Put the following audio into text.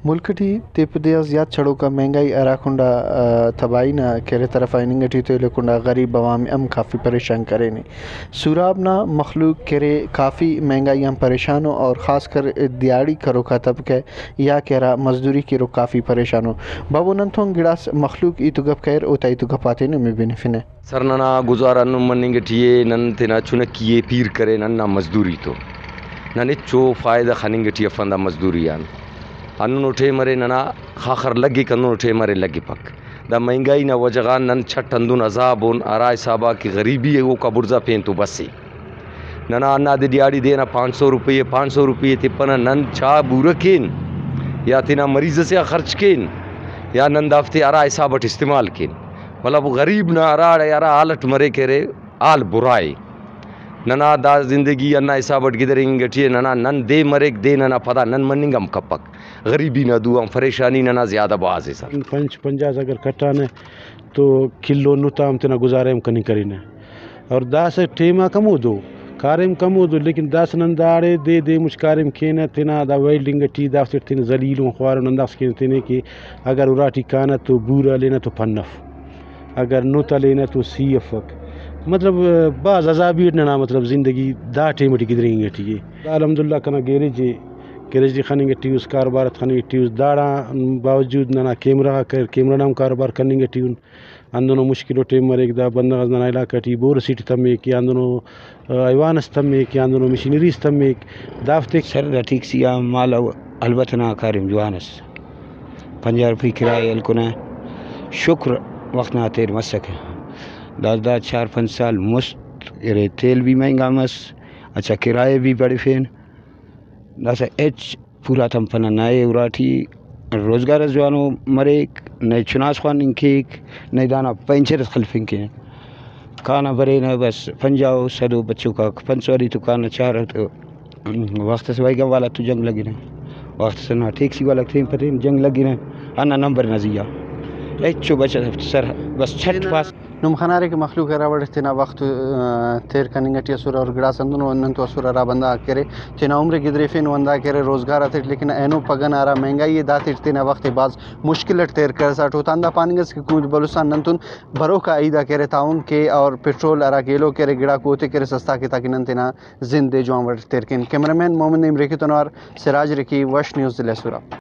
मुल्कटी तेपदे ज़्यादा छड़ों का महंगाई अराकुंडा तबाही ना केरे तरफ आइनिंगटी तो लेकुंडा गरीब अवाम हम काफ़ी परेशान करे ने सुराबना मखलूक केरे काफ़ी महंगाई हम परेशान हो और ख़ासकर दिहाड़ी करो का तबके या केरा मजदूरी की रो काफ़ी परेशान हो बाबू नंथों गिड़ास मखलूक ई तो गप कैर ओता ई तो गपाते ने में बेनिफिने सर नना गुजारा मनिंगटिए नन तेना चुने किए पीर करे नन्ना मजदूरी तो नने चो फ़ायदा खनिंगटिए फंदा मजदूरी आन अन्नु उठे मरे नना खाखर लगी कन्नु उठे मरे लगी पक दा महंगाई ना वजगान नन छट अंदुन अजाबुन आराय साबा की गरीबी है वो कबुर्जा पेन तो बसी नना अन्ना दे दिहाड़ी देना 500 रुपये तिप्पना नन चा बूरकेन या तिना मरीज से खर्च केन या नन दाफ्ते आराय साबट इस्तेमाल केन मतलब गरीब ना आराड़ यारा हालत मरे करे आल बुराई नना दा जिंदगी अन्ना हिसाबट गिदरेंगटिए नना नन दे मरेक दे नना पता नन मनिंगम कपक गरीबी ना दुआम परेशानी नना ज़्यादा बाज है सर 50 अगर कटाने तो किलो नुताम तना गुजारे कनी करीने और दास टेमा कमो दो कारेम कमो दो लेकिन दास नंदाड़े दे मुझ कारेम केना तना दा वेल्डिंग टी दास तिन जलीलों ख्वार नंदास के तिने की अगर उराटी काना तो बूरा लेना तो पन्नफ अगर नुता लेना तो सीएफक मतलब बाज अजाबीर ना मतलब ज़िंदगी दा टेमटी गिदरेंगे टी अल्हम्दुलिल्लाह कना गैरेज खानेंगे टीयूस कारोबार खानेंगे टीयूस दाड़ा बावजूद ना कैमरा नाम कारोबार करनेंगे टीयून अंदनो मुश्किल टेम मरे दा बंदा गजना इलाका टी बोर सीट तमे कि अंदनो ऐवानस तमे कि अंदनो मशीनरीज तमे दाफ्ते सर ठीक सिया माल अलबतना कारिम जुआनस 50 रुपये किराए अलकुना शुक्र वक्त ना तेर मसक दादा 4-5 साल मुस्त रे तेल भी महंगा मस अच्छा किराए भी बड़े फेन दासा एच पूरा तम पना नए उराठी रोजगार जवानो मरे नए चुनास खान इनकेक नए दाना पेंचर खल्फिंग के खाना भरे न बस पंजाओ सदो बच्चों का पंचवारी तो खाना चाह रहे तो वक्त से भाई का वाला तो जंग लगी ना वक्त से ना ठीक सी वाला थे पते जंग लगी ना अन्ना नंबर नजिया एचो बचा सर बस छठ पास नुम खनारे के मखलूक रावड़ तेना वक्त तेर कनिंगटी असुर और गिड़ा संदुन वंदन तो असुर रा बंदा करे तेना उम्र गिदरे फेन वंदा करे रोजगार आते लेकिन एनो पगन आरा महंगाई दाते तेना वक्त बाज मुश्किल तेर कर साटो तांदा पानिगस के कुछ बलुसान नंतुन भरो का ईदा करे ताउन के और पेट्रोल आरा गेलो करे गिड़ा कोते करे सस्ता के ताकि नंतेना जिंदे जो तेर के कैमरामैन मोहम्मद इमरे के तनवार सिराज रकी वश न्यूज़ जिले सुरा।